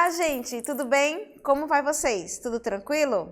Olá, gente, tudo bem? Como vai vocês? Tudo tranquilo?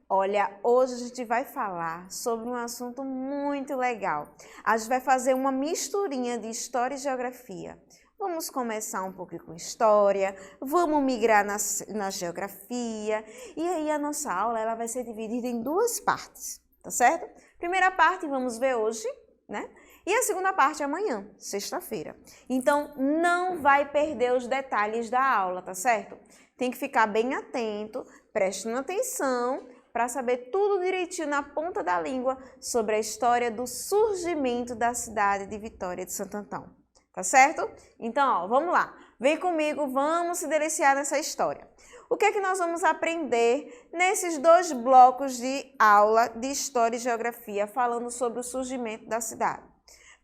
Olha, hoje a gente vai falar sobre um assunto muito legal. A gente vai fazer uma misturinha de história e geografia. Vamos começar um pouquinho com história, vamos migrar na geografia, e aí a nossa aula ela vai ser dividida em duas partes, tá certo? Primeira parte vamos ver hoje, né? E a segunda parte amanhã, sexta-feira. Então, não vai perder os detalhes da aula, tá certo? Tem que ficar bem atento, prestando atenção, para saber tudo direitinho na ponta da língua sobre a história do surgimento da cidade de Vitória de Santo Antão. Tá certo? Então, ó, vamos lá. Vem comigo, vamos se deliciar nessa história. O que é que nós vamos aprender nesses dois blocos de aula de História e Geografia, falando sobre o surgimento da cidade?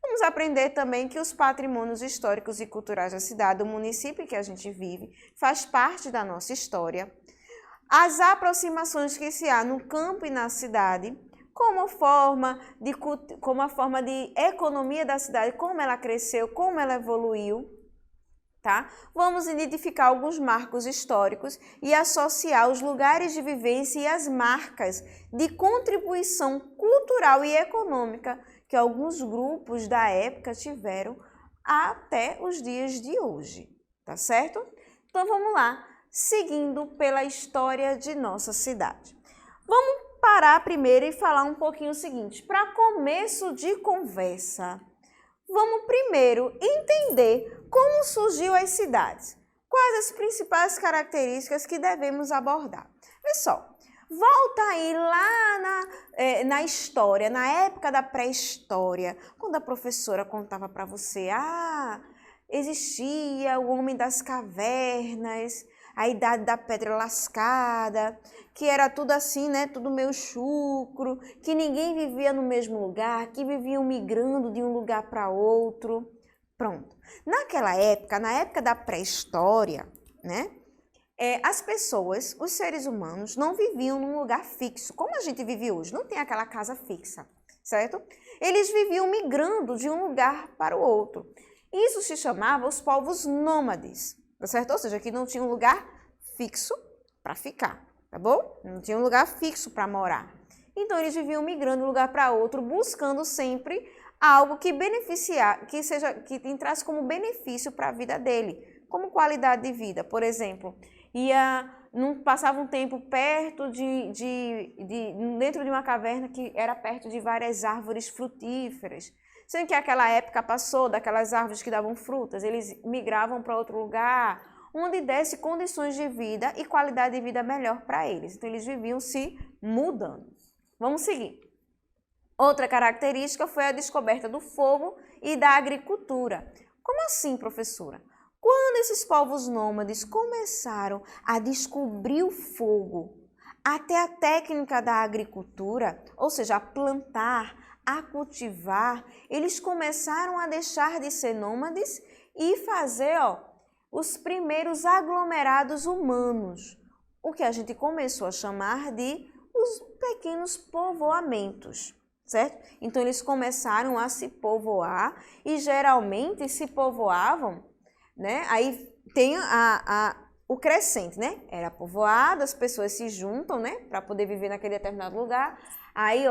Vamos aprender também que os patrimônios históricos e culturais da cidade, do município em que a gente vive, faz parte da nossa história. As aproximações que se há no campo e na cidade, como a forma de economia da cidade, como ela cresceu, como ela evoluiu, tá? Vamos identificar alguns marcos históricos e associar os lugares de vivência e as marcas de contribuição cultural e econômica que alguns grupos da época tiveram até os dias de hoje, tá certo? Então vamos lá, seguindo pela história de nossa cidade. Vamos parar primeiro e falar um pouquinho o seguinte, para começo de conversa, vamos primeiro entender como surgiu as cidades, quais as principais características que devemos abordar. Vê só, volta aí lá na história, na época da pré-história, quando a professora contava para você, existia o homem das cavernas, a idade da pedra lascada, que era tudo assim, né, tudo meio chucro, que ninguém vivia no mesmo lugar, que viviam migrando de um lugar para outro. Pronto. Naquela época, na época da pré-história, né, as pessoas, os seres humanos, não viviam num lugar fixo, como a gente vive hoje, não tem aquela casa fixa, certo? Eles viviam migrando de um lugar para o outro. Isso se chamava os povos nômades, tá certo? Ou seja, que não tinha um lugar fixo para ficar, tá bom? Não tinha um lugar fixo para morar. Então, eles viviam migrando de um lugar para outro, buscando sempre algo que que entrasse como benefício para a vida dele, como qualidade de vida. Por exemplo, passava um tempo perto dentro de uma caverna que era perto de várias árvores frutíferas. Sendo que aquela época passou daquelas árvores que davam frutas, eles migravam para outro lugar, onde desse condições de vida e qualidade de vida melhor para eles. Então, eles viviam se mudando. Vamos seguir. Outra característica foi a descoberta do fogo e da agricultura. Como assim, professora? Quando esses povos nômades começaram a descobrir o fogo, até a técnica da agricultura, ou seja, a plantar, a cultivar, eles começaram a deixar de ser nômades e fazer os primeiros aglomerados humanos, o que a gente começou a chamar de os pequenos povoamentos, certo? Então, eles começaram a se povoar e geralmente se povoavam, né? Aí tem o crescente, né? Era povoado, as pessoas se juntam, né? Para poder viver naquele determinado lugar. Aí,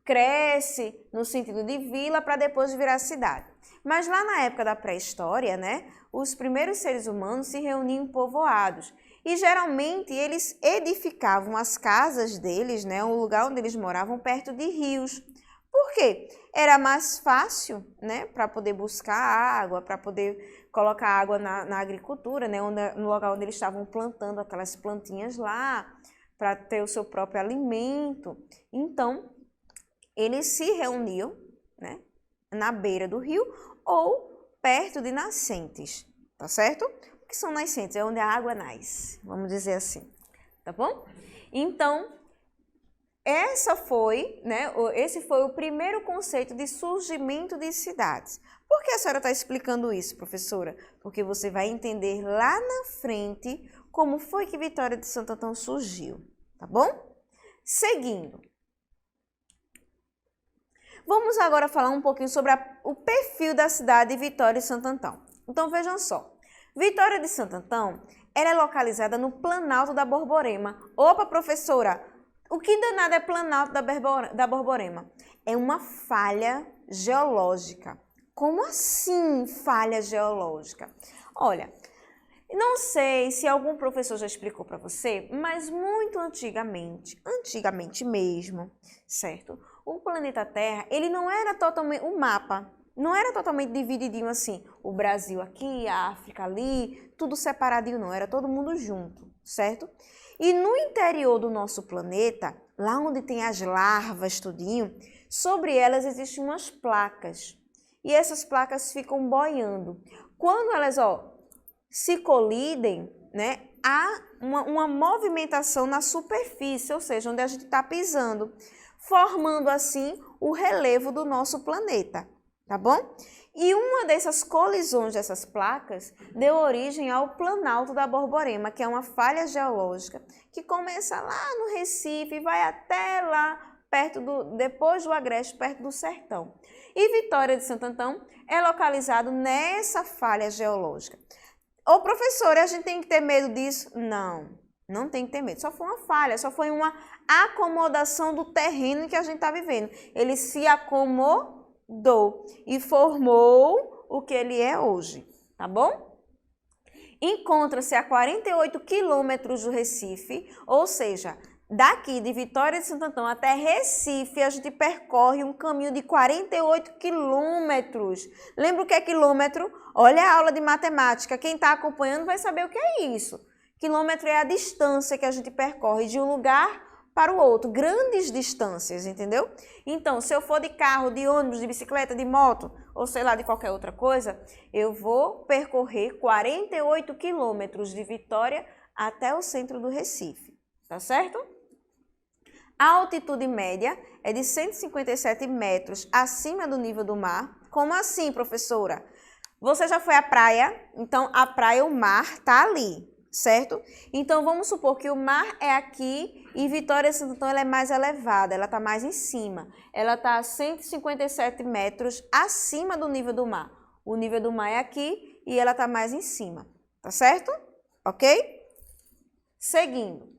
cresce no sentido de vila para depois virar cidade. Mas lá na época da pré-história, né, os primeiros seres humanos se reuniam em povoados e geralmente eles edificavam as casas deles, né, o lugar onde eles moravam, perto de rios. Por quê? Era mais fácil, né, para poder buscar água, para poder colocar água na agricultura, né, no lugar onde eles estavam plantando aquelas plantinhas lá, para ter o seu próprio alimento. Então, eles se reuniam, né, na beira do rio ou perto de nascentes, tá certo? O que são nascentes? É onde a água nasce, vamos dizer assim, tá bom? Então, esse foi o primeiro conceito de surgimento de cidades. Por que a senhora está explicando isso, professora? Porque você vai entender lá na frente como foi que Vitória de Santo Antão surgiu, tá bom? Seguindo. Vamos agora falar um pouquinho sobre o perfil da cidade de Vitória de Santo Antão. Então, vejam só. Vitória de Santo Antão ela é localizada no Planalto da Borborema. Opa, professora, o que danado é Planalto da Borborema? É uma falha geológica. Como assim falha geológica? Olha, não sei se algum professor já explicou para você, mas muito antigamente mesmo, certo? O planeta Terra, ele não era totalmente, o mapa não era totalmente divididinho assim, o Brasil aqui, a África ali, tudo separadinho não, era todo mundo junto, certo? E no interior do nosso planeta, lá onde tem as larvas, tudinho, sobre elas existem umas placas. E essas placas ficam boiando. Quando elas, se colidem, né, há uma movimentação na superfície, ou seja, onde a gente está pisando, formando assim o relevo do nosso planeta, tá bom? E uma dessas colisões dessas placas deu origem ao Planalto da Borborema, que é uma falha geológica que começa lá no Recife e vai até lá depois do Agreste, perto do Sertão. E Vitória de Santo Antão é localizado nessa falha geológica. Ô, professora, a gente tem que ter medo disso? Não, não tem que ter medo. Só foi uma falha, só foi uma acomodação do terreno que a gente está vivendo. Ele se acomodou e formou o que ele é hoje, tá bom? Encontra-se a 48 quilômetros do Recife, ou seja, daqui de Vitória de Santo Antão até Recife, a gente percorre um caminho de 48 quilômetros. Lembra o que é quilômetro? Olha a aula de matemática. Quem está acompanhando vai saber o que é isso. Quilômetro é a distância que a gente percorre de um lugar para o outro. Grandes distâncias, entendeu? Então, se eu for de carro, de ônibus, de bicicleta, de moto, ou sei lá, de qualquer outra coisa, eu vou percorrer 48 quilômetros de Vitória até o centro do Recife. Tá certo? A altitude média é de 157 metros acima do nível do mar. Como assim, professora? Você já foi à praia? Então, a praia, o mar, está ali, certo? Então, vamos supor que o mar é aqui e Vitória de Santo Antão ela é mais elevada, ela está mais em cima. Ela está a 157 metros acima do nível do mar. O nível do mar é aqui e ela está mais em cima, tá certo? Ok? Seguindo.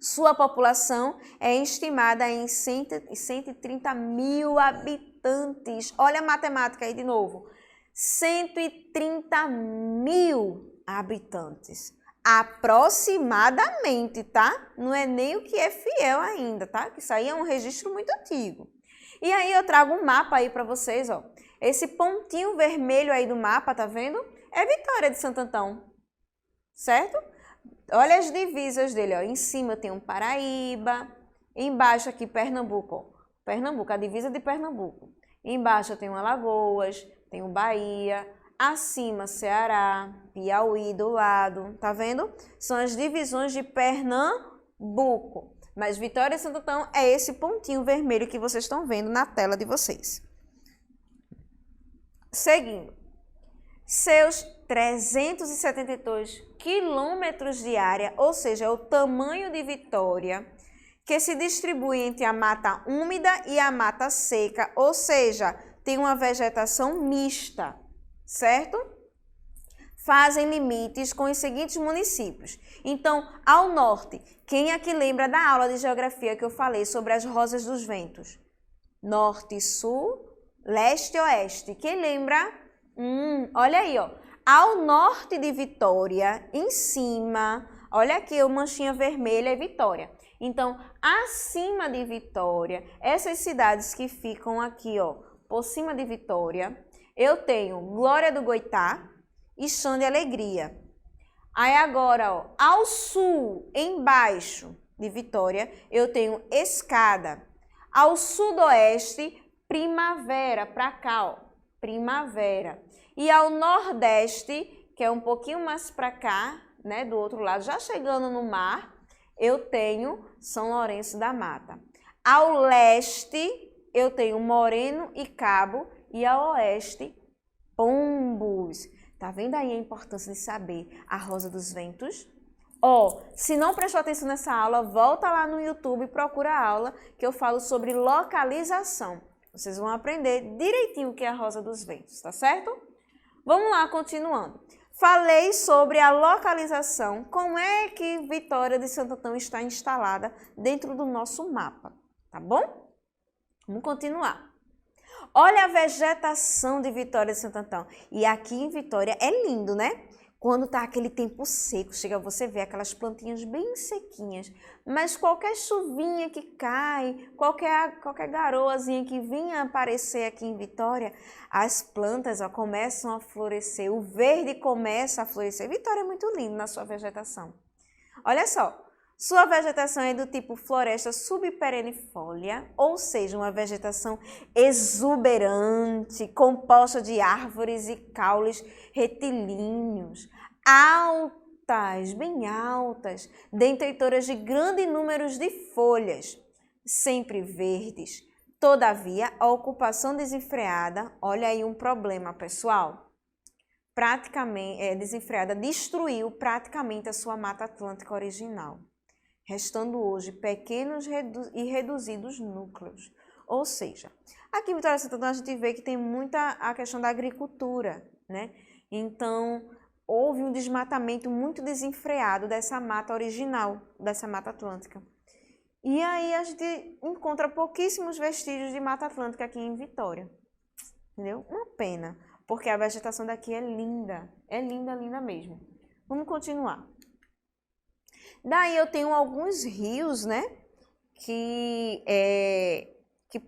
Sua população é estimada em 130 mil habitantes. Olha a matemática aí de novo. 130 mil habitantes. Aproximadamente, tá? Não é nem o que é fiel ainda, tá? Isso aí é um registro muito antigo. E aí eu trago um mapa aí para vocês, ó. Esse pontinho vermelho aí do mapa, tá vendo? É Vitória de Santo Antão, certo? Olha as divisas dele, ó. Em cima tem um Paraíba, embaixo aqui Pernambuco, ó. Pernambuco, a divisa de Pernambuco. Embaixo tem o Alagoas, tem o Bahia, acima Ceará, Piauí do lado, tá vendo? São as divisões de Pernambuco. Mas Vitória de Santo Antão é esse pontinho vermelho que vocês estão vendo na tela de vocês. Seguindo. Seus 372 quilômetros de área, ou seja, é o tamanho de Vitória, que se distribui entre a mata úmida e a mata seca, ou seja, tem uma vegetação mista, certo? Fazem limites com os seguintes municípios. Então, ao norte, quem aqui lembra da aula de geografia que eu falei sobre as rosas dos ventos? Norte, sul, leste e oeste. Quem lembra? Olha aí, ó. Ao norte de Vitória, em cima, olha aqui, a manchinha vermelha é Vitória. Então, acima de Vitória, essas cidades que ficam aqui, ó, por cima de Vitória, eu tenho Glória do Goitá e Chã de Alegria. Aí agora, ó, ao sul, embaixo de Vitória, eu tenho Escada. Ao sudoeste, Primavera, pra cá, ó, Primavera. E ao nordeste, que é um pouquinho mais para cá, né, do outro lado, já chegando no mar, eu tenho São Lourenço da Mata. Ao leste, eu tenho Moreno e Cabo, e ao oeste, Pombos. Tá vendo aí a importância de saber a Rosa dos Ventos? Ó, se não prestou atenção nessa aula, volta lá no YouTube e procura a aula que eu falo sobre localização. Vocês vão aprender direitinho o que é a Rosa dos Ventos, tá certo? Vamos lá, continuando. Falei sobre a localização, como é que Vitória de Santo Antão está instalada dentro do nosso mapa, tá bom? Vamos continuar. Olha a vegetação de Vitória de Santo Antão. E aqui em Vitória é lindo, né? Quando tá aquele tempo seco, chega você ver aquelas plantinhas bem sequinhas. Mas qualquer chuvinha que cai, qualquer garoazinha que vinha aparecer aqui em Vitória, as plantas começam a florescer, o verde começa a florescer. Vitória é muito lindo na sua vegetação. Olha só. Sua vegetação é do tipo floresta subperennifolia, ou seja, uma vegetação exuberante, composta de árvores e caules retilíneos, altas, bem altas, detentoras de grande número de folhas, sempre verdes. Todavia, a ocupação desenfreada, olha aí um problema, pessoal. Desenfreada destruiu praticamente a sua Mata Atlântica original, restando hoje pequenos e reduzidos núcleos. Ou seja, aqui em Vitória de Santo Antão a gente vê que tem muita a questão da agricultura, né? Então, houve um desmatamento muito desenfreado dessa mata original, dessa Mata Atlântica. E aí a gente encontra pouquíssimos vestígios de Mata Atlântica aqui em Vitória, entendeu? Uma pena, porque a vegetação daqui é linda mesmo. Vamos continuar. Daí eu tenho alguns rios, né, que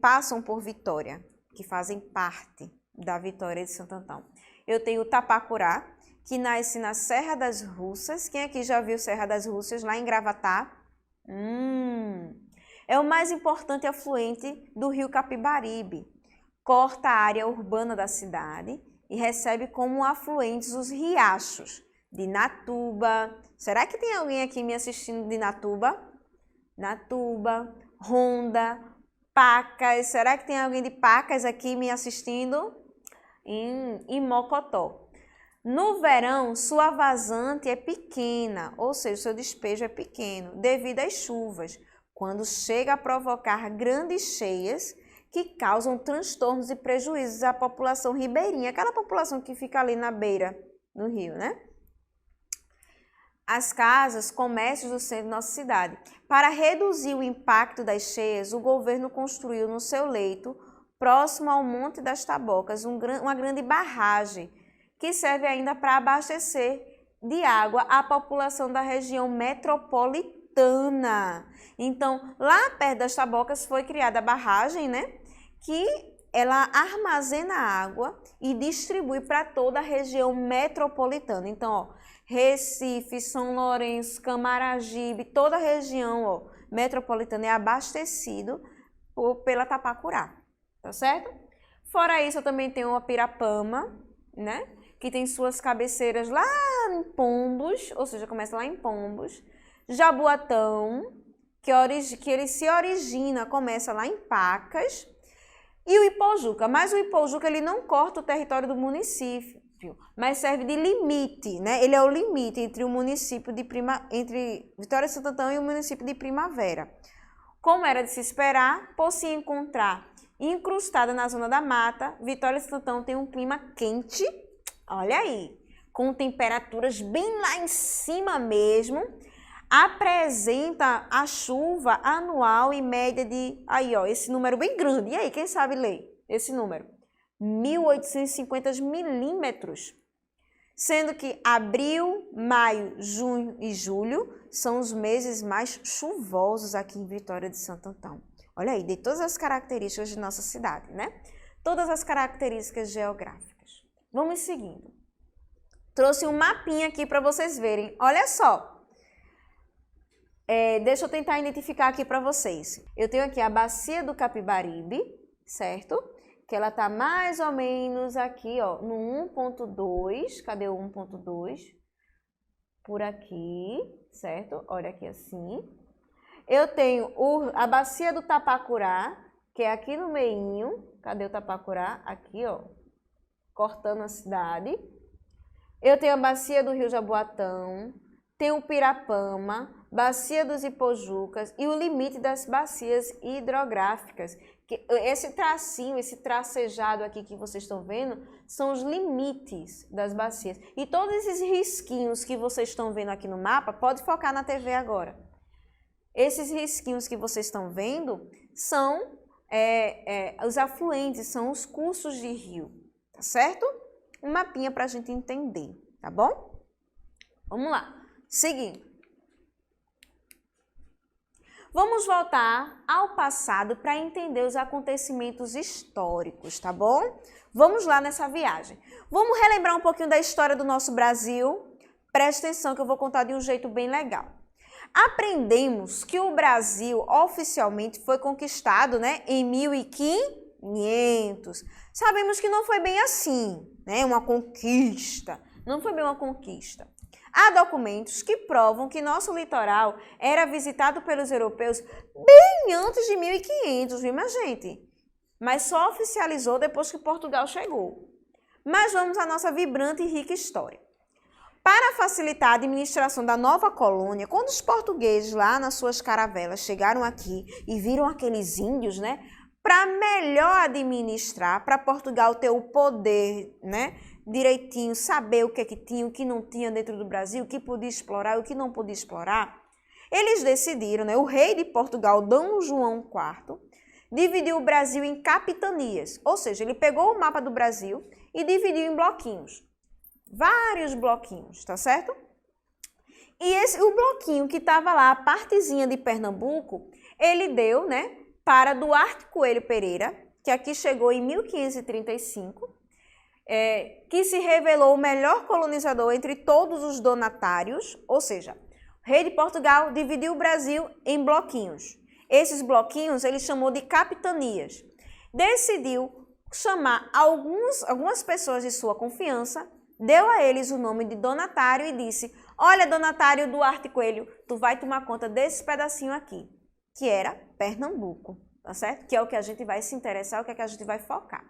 passam por Vitória, que fazem parte da Vitória de Santo Antão. Eu tenho o Tapacurá, que nasce na Serra das Russas. Quem aqui já viu Serra das Russas, lá em Gravatá? É o mais importante afluente do rio Capibaribe. Corta a área urbana da cidade e recebe como afluentes os riachos de Natuba. Será que tem alguém aqui me assistindo de Natuba? Natuba, Ronda, Pacas. Será que tem alguém de Pacas aqui me assistindo? Em Mocotó. No verão, sua vazante é pequena, ou seja, seu despejo é pequeno, devido às chuvas, quando chega a provocar grandes cheias que causam transtornos e prejuízos à população ribeirinha, aquela população que fica ali na beira do rio, né? As casas, comércios do centro da nossa cidade. Para reduzir o impacto das cheias, o governo construiu no seu leito, próximo ao Monte das Tabocas, uma grande barragem, que serve ainda para abastecer de água a população da região metropolitana. Então, lá perto das Tabocas foi criada a barragem, né? Que ela armazena água e distribui para toda a região metropolitana. Então, ó, Recife, São Lourenço, Camaragibe, toda a região metropolitana é abastecido pela Tapacurá, tá certo? Fora isso, eu também tenho a Pirapama, né? Que tem suas cabeceiras lá em Pombos, ou seja, começa lá em Pombos. Jaboatão, que ele se origina, começa lá em Pacas. E o Ipojuca, mas o Ipojuca ele não corta o território do município, mas serve de limite, né? Ele é o limite entre o município entre Vitória de Santo Antão e o município de Primavera. Como era de se esperar, por se encontrar incrustada na zona da mata, Vitória de Santo Antão tem um clima quente, olha aí, com temperaturas bem lá em cima mesmo. Apresenta a chuva anual em média de, aí ó, esse número bem grande. E aí, quem sabe ler esse número? 1.850 milímetros. Sendo que abril, maio, junho e julho são os meses mais chuvosos aqui em Vitória de Santo Antão. Olha aí, de todas as características de nossa cidade, né? Todas as características geográficas. Vamos seguindo. Trouxe um mapinha aqui para vocês verem. Olha só. Deixa eu tentar identificar aqui para vocês. Eu tenho aqui a Bacia do Capibaribe, certo? Que ela tá mais ou menos aqui, ó, no 1.2. Cadê o 1.2? Por aqui, certo? Olha aqui assim. Eu tenho a Bacia do Tapacurá, que é aqui no meinho. Cadê o Tapacurá? Aqui, ó, cortando a cidade. Eu tenho a Bacia do Rio Jaboatão. tem o Pirapama, Bacia dos Ipojucas e o limite das bacias hidrográficas. Esse tracinho, esse tracejado aqui que vocês estão vendo, são os limites das bacias. E todos esses risquinhos que vocês estão vendo aqui no mapa, pode focar na TV agora. Esses risquinhos que vocês estão vendo são os afluentes, são os cursos de rio, tá certo? Um mapinha para a gente entender, tá bom? Vamos lá, seguindo. Vamos voltar ao passado para entender os acontecimentos históricos, tá bom? Vamos lá nessa viagem. Vamos relembrar um pouquinho da história do nosso Brasil? Presta atenção que eu vou contar de um jeito bem legal. Aprendemos que o Brasil oficialmente foi conquistado, né, em 1500. Sabemos que não foi bem assim, né, uma conquista. Não foi bem uma conquista. Há documentos que provam que nosso litoral era visitado pelos europeus bem antes de 1500, viu, minha gente? Mas só oficializou depois que Portugal chegou. Mas vamos à nossa vibrante e rica história. Para facilitar a administração da nova colônia, quando os portugueses lá nas suas caravelas chegaram aqui e viram aqueles índios, né? Para melhor administrar, para Portugal ter o poder, né? Direitinho, saber o que é que tinha, o que não tinha dentro do Brasil, o que podia explorar, o que não podia explorar, eles decidiram, né? O rei de Portugal, Dom João IV, dividiu o Brasil em capitanias, ou seja, ele pegou o mapa do Brasil e dividiu em bloquinhos, vários bloquinhos, tá certo? E o bloquinho que estava lá, a partezinha de Pernambuco, ele deu, né, para Duarte Coelho Pereira, que aqui chegou em 1535, que se revelou o melhor colonizador entre todos os donatários, ou seja, o rei de Portugal dividiu o Brasil em bloquinhos. Esses bloquinhos ele chamou de capitanias. Decidiu chamar algumas pessoas de sua confiança, deu a eles o nome de donatário e disse: olha, donatário Duarte Coelho, tu vai tomar conta desse pedacinho aqui, que era Pernambuco, tá certo? Que é o que a gente vai se interessar, o que é que a gente vai focar.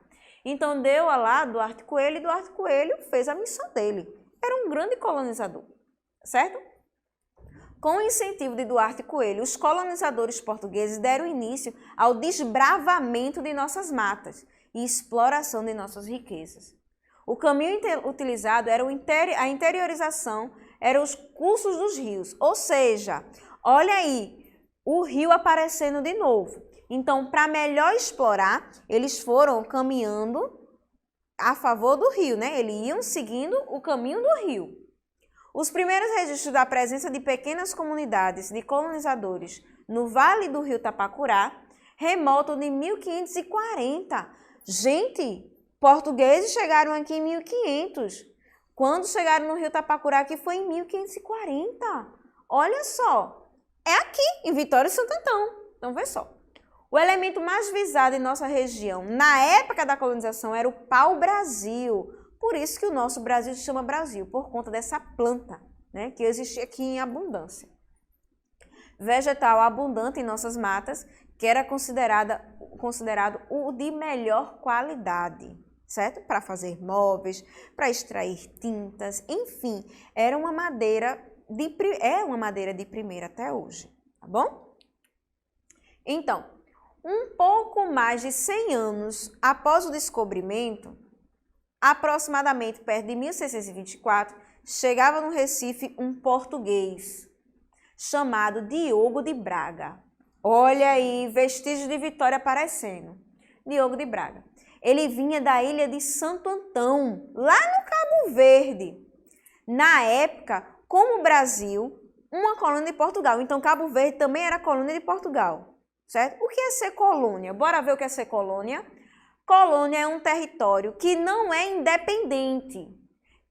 Então, deu a lá Duarte Coelho e Duarte Coelho fez a missão dele. Era um grande colonizador, certo? Com o incentivo de Duarte Coelho, os colonizadores portugueses deram início ao desbravamento de nossas matas e exploração de nossas riquezas. O caminho utilizado era a interiorização, eram os cursos dos rios, ou seja, olha aí, o rio aparecendo de novo. Então, para melhor explorar, eles foram caminhando a favor do rio, né? Eles iam seguindo o caminho do rio. Os primeiros registros da presença de pequenas comunidades de colonizadores no Vale do Rio Tapacurá remontam de 1540. Gente, portugueses chegaram aqui em 1500. Quando chegaram no Rio Tapacurá, que foi em 1540. Olha só, é aqui, em Vitória e Santo Antão. Então, vê só. O elemento mais visado em nossa região na época da colonização era o pau-brasil. Por isso que o nosso Brasil se chama Brasil, por conta dessa planta, né, que existia aqui em abundância. Vegetal abundante em nossas matas, que era considerado o de melhor qualidade, certo? Para fazer móveis, para extrair tintas, enfim, era uma madeira é uma madeira de primeira até hoje, tá bom? Então, um pouco mais de 100 anos após o descobrimento, aproximadamente perto de 1624, chegava no Recife um português chamado Diogo de Braga. Olha aí, vestígios de Vitória aparecendo. Diogo de Braga. Ele vinha da ilha de Santo Antão, lá no Cabo Verde. Na época, como o Brasil, uma colônia de Portugal. Então, Cabo Verde também era colônia de Portugal. Certo? O que é ser colônia? Bora ver o que é ser colônia? Colônia é um território que não é independente,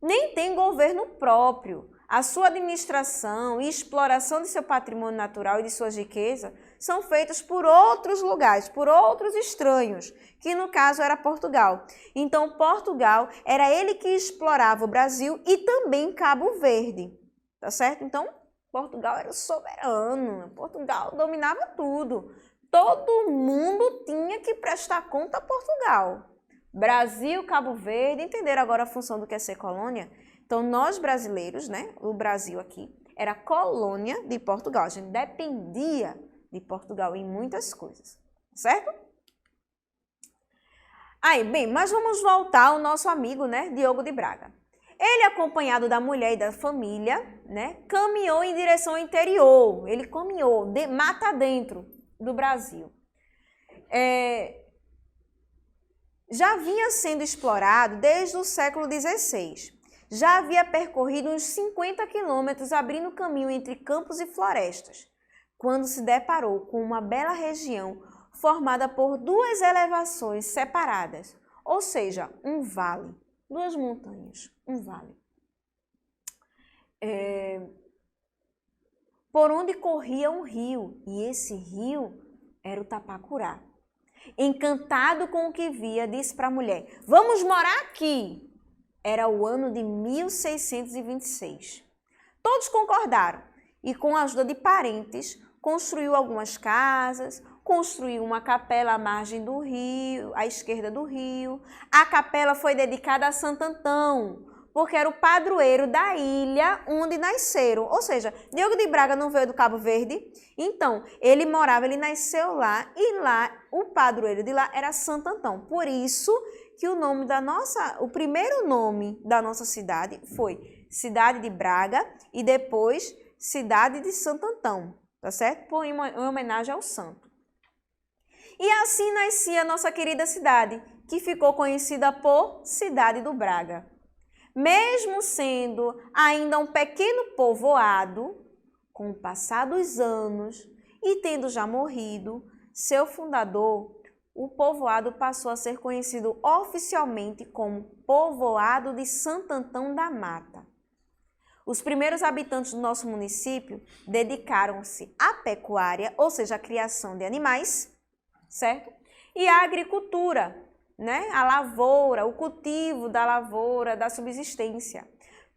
nem tem governo próprio. A sua administração e exploração de seu patrimônio natural e de suas riquezas são feitas por outros lugares, por outros estranhos, que no caso era Portugal. Então, Portugal era ele que explorava o Brasil e também Cabo Verde, tá certo? Então, Portugal era o soberano, Portugal dominava tudo. Todo mundo tinha que prestar conta a Portugal. Brasil, Cabo Verde, entenderam agora a função do que é ser colônia? Então, nós brasileiros, né, o Brasil aqui, era colônia de Portugal. A gente dependia de Portugal em muitas coisas, certo? Aí, bem, mas vamos voltar ao nosso amigo, né, Diogo de Braga. Ele, acompanhado da mulher e da família, né, caminhou em direção ao interior. Ele caminhou de mata dentro do Brasil. Já vinha sendo explorado desde o século XVI. Já havia percorrido uns 50 quilômetros, abrindo caminho entre campos e florestas, quando se deparou com uma bela região formada por duas elevações separadas, ou seja, um vale, duas montanhas, um vale. Por onde corria um rio, e esse rio era o Tapacurá. Encantado com o que via, disse para a mulher: vamos morar aqui. Era o ano de 1626. Todos concordaram e, com a ajuda de parentes, construiu algumas casas, construiu uma capela à margem do rio, à esquerda do rio. A capela foi dedicada a Santo Antão, porque era o padroeiro da ilha onde nasceram. Ou seja, Diogo de Braga não veio do Cabo Verde, então ele nasceu lá e lá o padroeiro de lá era Santo Antão. Por isso que o primeiro nome da nossa cidade foi Cidade de Braga e depois Cidade de Santo Antão, tá certo? Em homenagem ao santo. E assim nascia a nossa querida cidade, que ficou conhecida por Cidade do Braga. Mesmo sendo ainda um pequeno povoado, com o passar dos anos e tendo já morrido seu fundador, o povoado passou a ser conhecido oficialmente como Povoado de Santo Antão da Mata. Os primeiros habitantes do nosso município dedicaram-se à pecuária, ou seja, à criação de animais, certo? E à agricultura, né? A lavoura, o cultivo da lavoura, da subsistência.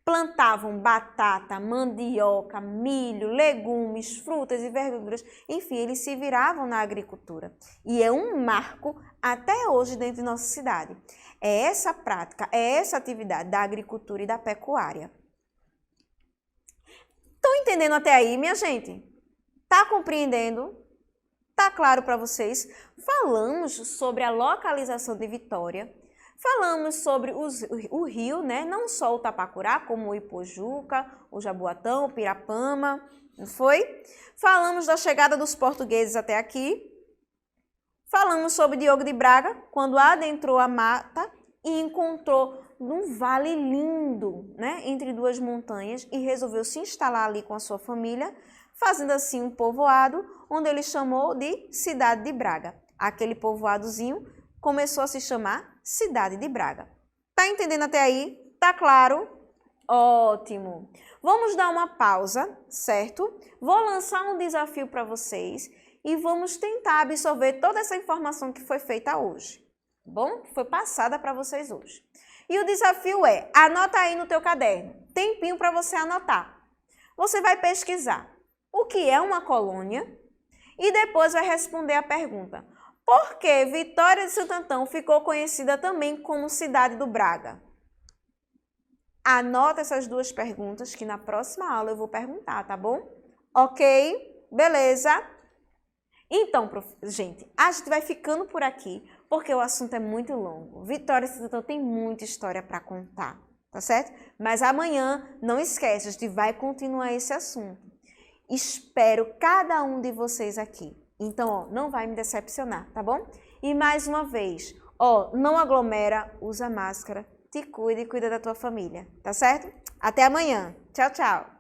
Plantavam batata, mandioca, milho, legumes, frutas e verduras. Enfim, eles se viravam na agricultura. E é um marco até hoje dentro de nossa cidade. É essa prática, é essa atividade da agricultura e da pecuária. Estão entendendo até aí, minha gente? Tá compreendendo? Tá claro para vocês? Falamos sobre a localização de Vitória. Falamos sobre o rio, né? Não só o Tapacurá, como o Ipojuca, o Jaboatão, o Pirapama, não foi? Falamos da chegada dos portugueses até aqui. Falamos sobre Diogo de Braga, quando adentrou a mata e encontrou um vale lindo, né? Entre duas montanhas e resolveu se instalar ali com a sua família, fazendo assim um povoado, onde ele chamou de Cidade de Braga. Aquele povoadozinho começou a se chamar Cidade de Braga. Tá entendendo até aí? Tá claro? Ótimo! Vamos dar uma pausa, certo? Vou lançar um desafio para vocês e vamos tentar absorver toda essa informação que foi feita hoje, tá bom? Que foi passada para vocês hoje. E o desafio é, anota aí no teu caderno, tempinho para você anotar. Você vai pesquisar o que é uma colônia e depois vai responder a pergunta: por que Vitória de Santo Antão ficou conhecida também como Cidade do Braga? Anota essas duas perguntas que na próxima aula eu vou perguntar, tá bom? Ok? Beleza? Então, gente, a gente vai ficando por aqui porque o assunto é muito longo. Vitória de Santo Antão tem muita história para contar, tá certo? Mas amanhã, não esquece, a gente vai continuar esse assunto. Espero cada um de vocês aqui. Então, ó, não vai me decepcionar, tá bom? E mais uma vez, ó, não aglomera, usa máscara, te cuida e cuida da tua família, tá certo? Até amanhã. Tchau, tchau.